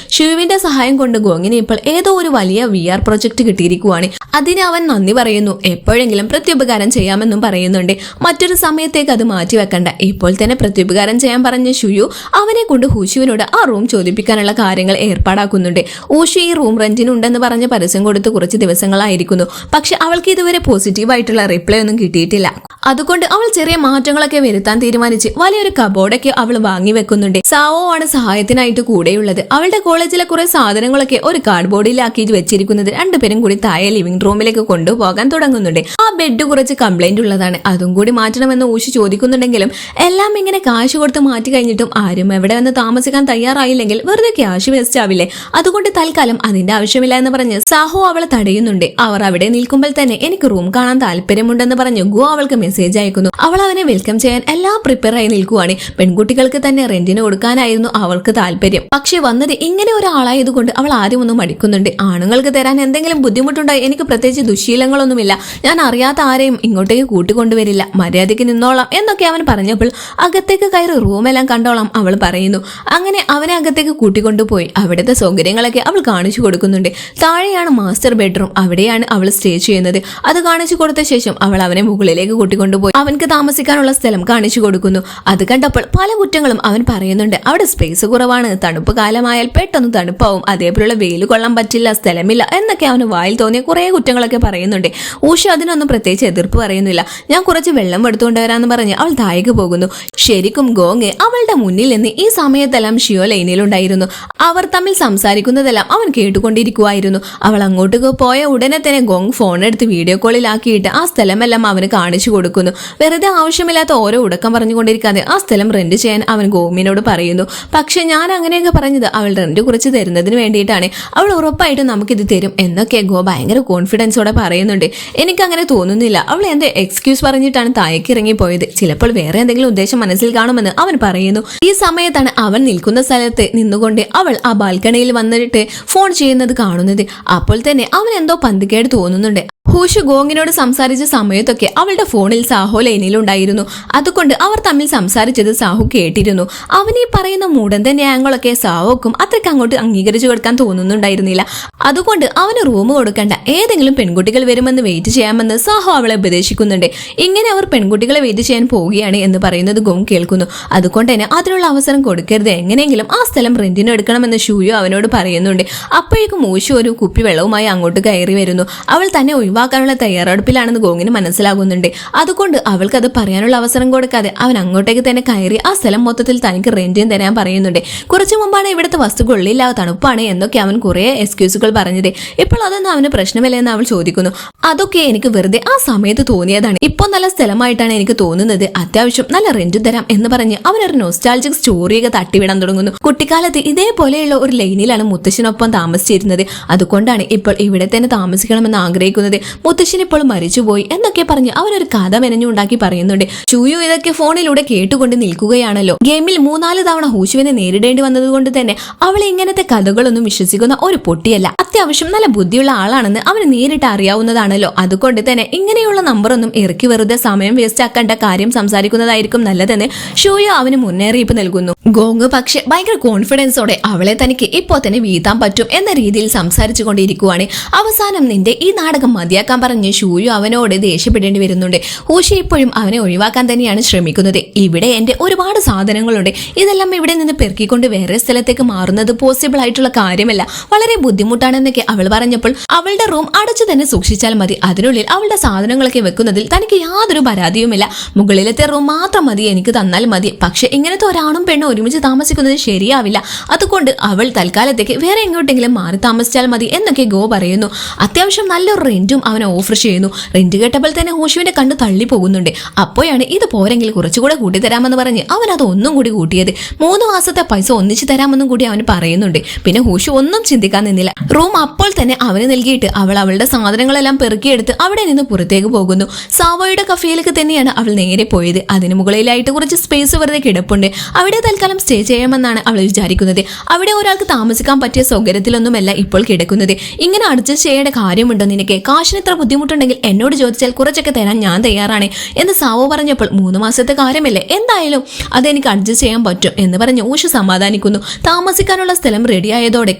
ഷിയുവിന്റെ സഹായം കൊണ്ട് ഗോങ്ങിന് ഇപ്പോൾ ഏതോ ഒരു വലിയ VR പ്രൊജക്ട് കിട്ടിയിരിക്കുവാണ്. അതിന് അവൻ നന്ദി പറയുന്നു. എപ്പോഴെങ്കിലും പ്രത്യുപകാരം ചെയ്യാമെന്നും പറയുന്നുണ്ട്. മറ്റൊരു സമയത്തേക്ക് അത് മാറ്റിവെക്കണ്ട. ഇപ്പോൾ തന്നെ പ്രത്യുപകാരം ചെയ്യാൻ പറഞ്ഞ ഷിയു അവനെ കൊണ്ട് ഹൂഷുവിനോട് ആ റൂം ചോദിപ്പിക്കാനുള്ള കാര്യങ്ങൾ ഏർപ്പാടാക്കുന്നുണ്ട്. ഊഷു ഈ റൂം റെന്റിനുണ്ടെന്ന് പറഞ്ഞ് പരസ്യം കൊടുത്ത് കുറച്ച് ദിവസങ്ങളായിരിക്കുന്നു. പക്ഷെ അവൾക്ക് ഇതുവരെ പോസിറ്റീവായിട്ടുള്ള റിപ്ലൈ ഒന്നും കിട്ടിയിട്ടില്ല. അതുകൊണ്ട് അവൾ ചെറിയ മാറ്റങ്ങളൊക്കെ വരുത്താൻ തീരുമാനിച്ച് വലിയൊരു കബോർഡൊക്കെ അവൾ വാങ്ങി വെക്കുന്നുണ്ട്. സാവോ ആണ് സഹായത്തിനായിട്ട് കൂടെയുള്ളത്. അവളുടെ കോളേജിലെ കുറെ സാധനങ്ങളൊക്കെ ഒരു കാർഡ്ബോർഡിലാക്കി വെച്ചിരിക്കുന്നത് രണ്ടുപേരും കൂടി താഴെ ലിവിംഗ് റൂമിലേക്ക് കൊണ്ടുപോകാൻ തുടങ്ങുന്നുണ്ട്. ആ ബെഡ് കുറച്ച് കംപ്ലൈന്റ് ഉള്ളതാണ്. അതും കൂടി മാറ്റണമെന്ന് ഊഷി ചോദിക്കുന്നുണ്ടെങ്കിലും എല്ലാം ഇങ്ങനെ കാശ് കൊടുത്ത് മാറ്റി കഴിഞ്ഞിട്ടും ആരും എവിടെ വന്ന് താമസിക്കാൻ തയ്യാറായില്ലെങ്കിൽ വെറുതെ ക്യാഷ് വേസ്റ്റ് ആവില്ലേ. അതുകൊണ്ട് തൽക്കാലം അതിന്റെ ആവശ്യമില്ല എന്ന് പറഞ്ഞ് സാഹോ അവളെ തടയുന്നുണ്ട്. അവർ അവിടെ നിൽക്കുമ്പോൾ തന്നെ എനിക്ക് റൂം കാണാൻ താല്പര്യമുണ്ടെന്ന് പറഞ്ഞു ഗോ അവൾക്ക് മെസ്സേജ് അയക്കുന്നു. അവൾ അവനെ വെൽക്കം ചെയ്യാൻ എല്ലാം പ്രിപ്പയർ ആയി നിൽക്കുവാണ്. പെൺകുട്ടികൾക്ക് തന്നെ റെന്റിന് കൊടുക്കാനായിരുന്നു അവൾക്ക് താല്പര്യം. പക്ഷെ വന്നത് ഇങ്ങനെ ഒരാളായതുകൊണ്ട് അവൾ ആദ്യം ഒന്നും മടിക്കുന്നുണ്ട്. ആണുങ്ങൾക്ക് തരാൻ എന്തെങ്കിലും ബുദ്ധിമുട്ടുണ്ടായി, എനിക്ക് പ്രത്യേകിച്ച് ദുശീലങ്ങളൊന്നുമില്ല, ഞാൻ അറിയാത്ത ആരെയും ഇങ്ങോട്ടേക്ക് കൂട്ടിക്കൊണ്ടുവരില്ല, മര്യാദയ്ക്ക് നിന്നോളാം എന്നൊക്കെ അവൻ പറഞ്ഞപ്പോൾ അകത്തേക്ക് കയറി റൂമെല്ലാം കണ്ടോളാം അവൾ പറയുന്നു. അങ്ങനെ അവനെ അകത്തേക്ക് കൂട്ടിക്കൊണ്ടുപോയി അവിടുത്തെ സൗകര്യങ്ങളൊക്കെ അവൾ കാണിച്ചു കൊടുക്കുന്നുണ്ട്. താഴെയാണ് മാസ്റ്റർ ബെഡ്റൂം, അവിടെയാണ് അവൾ സ്റ്റേ ചെയ്യുന്നത്. അത് കാണിച്ചു കൊടുത്ത ശേഷം അവൾ അവനെ മുകളിലേക്ക് കൂട്ടിക്കൊണ്ടുപോയി അവൻക്ക് താമസിക്കാനുള്ള സ്ഥലം കാണിച്ചു കൊടുക്കുന്നു. അത് കണ്ടപ്പോൾ പല കുറ്റങ്ങളും അവൻ പറയുന്നുണ്ട്. അവിടെ സ്പേസ് കുറവാണ്, തണുപ്പ് കാലമായാൽ പെട്ടെന്ന് തണുപ്പാവും, അതേപോലുള്ള വെയിൽ കൊള്ളാൻ പറ്റില്ല, സ്ഥലമില്ല എന്നൊക്കെ അവന് വായിൽ തോന്നിയ കുറേ കുറ്റങ്ങളൊക്കെ പറയുന്നുണ്ട്. ഊഷ അതിനൊന്നും പ്രത്യേകിച്ച് എതിർപ്പ് പറയുന്നില്ല. ഞാൻ കുറച്ച് വെള്ളം എടുത്തുകൊണ്ട് വരാമെന്ന് പറഞ്ഞ് അവൾ താഴേക്ക് പോകുന്നു. ശരിക്കും ഗോങ് അവളുടെ മുന്നിൽ നിന്ന് ഈ സമയത്തെല്ലാം ഷിയോ ലൈനിലുണ്ടായിരുന്നു. അവർ തമ്മിൽ സംസാരിക്കുന്നതെല്ലാം അവൻ കേട്ടുകൊണ്ടിരിക്കുവായിരുന്നു. അവൾ അങ്ങോട്ടേക്ക് പോയ ഉടനെ തന്നെ ഗോങ് ഫോൺ എടുത്ത് വീഡിയോ കോളിലാക്കിയിട്ട് ആ സ്ഥലമെല്ലാം അവന് കാണിച്ചു കൊടുക്കുന്നു. വെറുതെ ആവശ്യമില്ലാത്ത ഓരോ ഉടക്കം പറഞ്ഞുകൊണ്ടിരിക്കാതെ ആ സ്ഥലം റെന്റ് ചെയ്യാൻ അവൻ ഗോമിനോട് പറയുന്നു. പക്ഷെ ഞാൻ അങ്ങനെയൊക്കെ പറഞ്ഞത് അവൾ റെന്റ് കുറിച്ച് തരുന്നതിന് വേണ്ടിയിട്ടാണ്, അവൾ ഉറപ്പായിട്ടും നമുക്കിത് തരും എന്നൊക്കെ ഗോ ഭയങ്കര കോൺഫിഡൻസോടെ പറയുന്നുണ്ട്. എനിക്കങ്ങനെ തോന്നുന്നില്ല, അവൾ എന്റെ എക്സ്ക്യൂസ് പറഞ്ഞിട്ടാണ് താഴേക്ക് ഇറങ്ങിപ്പോയത്, ചിലപ്പോൾ വേറെ എന്തെങ്കിലും ഉദ്ദേശം മനസ്സിൽ കാണുമെന്ന് അവൻ പറയുന്നു. ഈ സമയത്താണ് അവൻ നിൽക്കുന്ന സ്ഥലത്ത് നിന്നുകൊണ്ട് അവൾ ആ ബാൽക്കണിയിൽ വന്നിട്ട് ഫോൺ ചെയ്യുന്നത് കാണുന്നത്. അപ്പോൾ തന്നെ അവൻ എന്തോ പന്തികേട് തോന്നുന്നുണ്ട്. ഹൂഷ് ഗോങ്ങിനോട് സംസാരിച്ച സമയത്തൊക്കെ അവളുടെ ഫോണിൽ സാഹോ ലൈനിലുണ്ടായിരുന്നു. അതുകൊണ്ട് അവർ തമ്മിൽ സംസാരിച്ചത് സാഹു കേട്ടിരുന്നു. അവനീ പറയുന്ന മൂടന്റെ ന്യായങ്ങളൊക്കെ സാഹോക്കും അത്രയ്ക്ക് അങ്ങോട്ട് അംഗീകരിച്ചു കൊടുക്കാൻ തോന്നുന്നുണ്ടായിരുന്നില്ല. അതുകൊണ്ട് അവന് റൂം കൊടുക്കണ്ട, ഏതെങ്കിലും പെൺകുട്ടികൾ വരുമെന്ന് വെയിറ്റ് ചെയ്യാമെന്ന് സാഹോ അവളെ ഉപദേശിക്കുന്നുണ്ട്. ഇങ്ങനെ അവർ പെൺകുട്ടികളെ വെയിറ്റ് ചെയ്യാൻ പോവുകയാണ് എന്ന് പറയുന്നത് ഗോങ് കേൾക്കുന്നു. അതുകൊണ്ട് തന്നെ അതിനുള്ള അവസരം കൊടുക്കരുത്, എങ്ങനെയെങ്കിലും ആ സ്ഥലം റെന്റിന് എടുക്കണമെന്ന് ഷൂയോ അവനോട് പറയുന്നുണ്ട്. അപ്പോഴേക്കും ഊഷു ഒരു കുപ്പി വെള്ളവുമായി അങ്ങോട്ട് കയറി വരുന്നു. അവൾ തന്നെ ഒഴിവാക്കാനുള്ള തയ്യാറെടുപ്പിലാണെന്ന് ഗോങ്ങിന് മനസ്സിലാകുന്നുണ്ട്. അതുകൊണ്ട് അവൾക്കത് പറയാനുള്ള അവസരം കൊടുക്കാതെ അവൻ അങ്ങോട്ടേക്ക് തന്നെ കയറി ആ സ്ഥലം മൊത്തത്തിൽ തനിക്ക് റെന്റിന് തരാൻ പറയുന്നുണ്ട്. കുറച്ചു മുമ്പാണ് ഇവിടുത്തെ വസ്തുക്കളില്ല, തണുപ്പാണ് എന്നൊക്കെ അവൻ കുറെ എക്സ്ക്യൂസുകൾ പറഞ്ഞത്. ഇപ്പോൾ അതൊന്നും അവന് പ്രശ്നമില്ല എന്ന് അവൾ ചോദിക്കുന്നു. അതൊക്കെ എനിക്ക് വെറുതെ ആ സമയത്ത് തോന്നിയതാണ്, ഇപ്പോൾ നല്ല സ്ഥലമായിട്ടാണ് എനിക്ക് തോന്നുന്നത്, അത്യാവശ്യം നല്ല റെന്റ് തരാം എന്ന് പറഞ്ഞ് അവനൊരു നൊസ്റ്റാൾജിക് സ്റ്റോറിയൊക്കെ തട്ടിവിടാൻ തുടങ്ങുന്നു. കുട്ടിക്കാലത്ത് ഇതേപോലെയുള്ള ഒരു ലൈനിലാണ് മുത്തശ്ശനൊപ്പം താമസിച്ചിരുന്നത്, അതുകൊണ്ടാണ് ഇപ്പോൾ ഇവിടെ തന്നെ താമസിക്കണമെന്ന് ആഗ്രഹിക്കുന്നത്, മുത്തശ്ശൻ ഇപ്പോൾ മരിച്ചുപോയി എന്നൊക്കെ പറഞ്ഞ് അവനൊരു കഥ മെനഞ്ഞുണ്ടാക്കി പറയുന്നുണ്ട്. ചൂയു ഇതൊക്കെ ഫോണിലൂടെ കേട്ടുകൊണ്ട് നിൽക്കുകയാണല്ലോ. ഗെയിമിൽ 3-4 തവണ ഹൂഷുവിനെ നേരിടേണ്ടി വന്നതുകൊണ്ട് തന്നെ അവൾ ഇങ്ങനത്തെ കഥകളൊന്നും വിശ്വസിക്കുന്ന ഒരു പൊട്ടിയല്ല, അത്യാവശ്യം നല്ല ബുദ്ധിയുള്ള ആളാണെന്ന് അവന് നേരിട്ട് അറിയാവുന്നതാണല്ലോ. അതുകൊണ്ട് തന്നെ ഇങ്ങനെയുള്ള നമ്പറൊന്നും ഇറക്കി വെറുതെ സമയം വേസ്റ്റ് ആക്കേണ്ട, കാര്യം സംസാരിക്കുന്നതായിരിക്കും നല്ലതെന്ന് ഷൂയോ അവന് മുന്നറിയിപ്പ് നൽകുന്നു. ഗോങ് പക്ഷെ ഭയങ്കര കോൺഫിഡൻസോടെ അവളെ തനിക്ക് ഇപ്പോൾ തന്നെ വീഴ്ത്താൻ പറ്റും എന്ന രീതിയിൽ സംസാരിച്ചു കൊണ്ടിരിക്കുവാണ്. അവസാനം നിന്റെ ഈ നാടകം മതിയാക്കാൻ പറഞ്ഞ് ഷൂയോ അവനോട് ദേഷ്യപ്പെടേണ്ടി വരുന്നുണ്ട്. ഹൂഷ ഇപ്പോഴും അവനെ ഒഴിവാക്കാൻ തന്നെയാണ് ശ്രമിക്കുന്നത്. ഇവിടെ എന്റെ ഒരുപാട് സാധനങ്ങളുണ്ട്, ഇതെല്ലാം ഇവിടെ നിന്ന് പെറുക്കിക്കൊണ്ട് വേറെ സ്ഥലത്തേക്ക് മാറുന്നത് പോസിബിൾ ആയിട്ടുള്ള കാര്യമല്ല, വളരെ ബുദ്ധിമുട്ടാണെന്നൊക്കെ അവൾ പറഞ്ഞപ്പോൾ അവളുടെ റൂം അടച്ചു തന്നെ സൂക്ഷിച്ചാൽ മതി, അതിനുള്ളിൽ അവളുടെ സാധനങ്ങളൊക്കെ വെക്കുന്നതിൽ തനിക്ക് യാതൊരു പരാതിയുമില്ല, മുകളിലത്തെ റൂം മാത്രം മതി, എനിക്ക് തന്നാൽ മതി. പക്ഷെ ഇങ്ങനത്തെ ഒരാണും പെണ്ണും ഒരുമിച്ച് താമസിക്കുന്നത് ശരിയാവില്ല, അതുകൊണ്ട് അവൾ തൽക്കാലത്തേക്ക് വേറെ എങ്ങോട്ടെങ്കിലും മാറി താമസിച്ചാൽ മതി എന്നൊക്കെ ഗോ പറയുന്നു. അത്യാവശ്യം നല്ലൊരു റെന്റും അവനെ ഓഫർ ചെയ്യുന്നു. റെന്റ് കേട്ടപ്പോൾ തന്നെ ഹൂഷുവിന്റെ കണ്ണ് തള്ളി പോകുന്നുണ്ട്. അപ്പോഴാണ് ഇത് പോരെങ്കിൽ കുറച്ചുകൂടെ കൂട്ടിത്തരാമെന്ന് പറഞ്ഞ് അവൻ അത് ഒന്നും കൂടി കൂട്ടിയത്. 3 മാസത്തെ പൈസ ഒന്നിച്ചു തരാമെന്നും കൂടി അവന് പറയുന്നുണ്ട്. പിന്നെ ഹൂഷു ഒന്നും ചിന്തിക്കാൻ നിന്നില്ല. റൂം അപ്പോൾ തന്നെ അവന് നൽകിയിട്ട് അവൾ അവളുടെ സാധനങ്ങളെല്ലാം പെറുക്കിയെടുത്ത് അവിടെ നിന്ന് പുറത്തേക്ക് പോകുന്നു. സാവോയുടെ കഫേയിലേക്ക് തന്നെയാണ് അവൾ നേരെ പോയത്. അതിന് മുകളിലായിട്ട് കുറച്ച് സ്പേസ് വെറുതെ കിടപ്പുണ്ട്, അവിടെ തൽക്കാലം സ്റ്റേ ചെയ്യാമെന്നാണ് അവൾ വിചാരിക്കുന്നത്. അവിടെ ഒരാൾക്ക് താമസിക്കാൻ പറ്റിയ സൗകര്യത്തിലൊന്നുമല്ല ഇപ്പോൾ കിടക്കുന്നത്. ഇങ്ങനെ അഡ്ജസ്റ്റ് ചെയ്യേണ്ട കാര്യമുണ്ടോ നിനക്ക്? കാശിന് ഇത്ര ബുദ്ധിമുട്ടുണ്ടെങ്കിൽ എന്നോട് ചോദിച്ചാൽ കുറച്ചൊക്കെ തരാൻ ഞാൻ തയ്യാറാണ് എന്ന് സാവോ പറഞ്ഞപ്പോൾ 3 മാസത്തെ കാര്യമല്ലേ, എന്തായാലും അതെനിക്ക് അഡ്ജസ്റ്റ് ചെയ്യാൻ പറ്റും എന്ന് പറഞ്ഞ് ഊഷ സമാധാനിക്കുന്നു. താമസിക്കാനുള്ള സ്ഥലം റെഡിയായതോടെ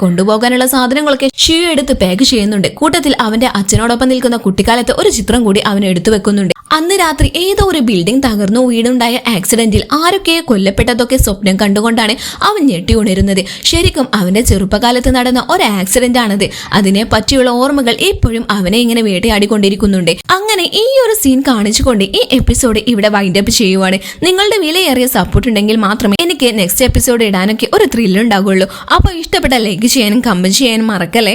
കൊണ്ടുപോകാനുള്ള സാധനങ്ങളൊക്കെ ഷിയോ എടുത്ത് പാക്ക് ചെയ്യുന്നുണ്ട്. കൂട്ടത്തിൽ അവന്റെ അച്ഛനോടൊപ്പം നിൽക്കുന്ന കുട്ടിക്കാലത്ത് ഒരു ചിത്രം കൂടി അവൻ എടുത്തു വെക്കുന്നുണ്ട്. അന്ന് രാത്രി ഏതോ ഒരു ബിൽഡിംഗ് തകർന്നു വീടുണ്ടായ ആക്സിഡന്റിൽ ആരൊക്കെ കൊല്ലപ്പെട്ടതൊക്കെ സ്വപ്നം കണ്ടുകൊണ്ടാണ് അവൻ ഞെട്ടി ഉണരുന്നത്. ശരിക്കും അവന്റെ ചെറുപ്പകാലത്ത് നടന്ന ഒരു ആക്സിഡന്റ് ആണത്. അതിനെ പറ്റിയുള്ള ഓർമ്മകൾ ഇപ്പോഴും അവനെ ഇങ്ങനെ വേട്ടയാടിക്കൊണ്ടിരിക്കുന്നുണ്ട്. അങ്ങനെ ഈ ഒരു സീൻ കാണിച്ചുകൊണ്ട് ഈ എപ്പിസോഡ് ഇവിടെ വൈൻഡ് അപ്പ് ചെയ്യുവാണ്. നിങ്ങളുടെ വിലയേറിയ സപ്പോർട്ട് ഉണ്ടെങ്കിൽ മാത്രമേ എനിക്ക് നെക്സ്റ്റ് എപ്പിസോഡ് ഇടാനൊക്കെ ഒരു ത്രില്ല് ഉണ്ടാകുള്ളൂ. അപ്പോൾ ഇഷ്ടപ്പെട്ട ലൈക്ക് ചെയ്യാനും കമന്റ് ചെയ്യാനും മറക്കല്ലേ.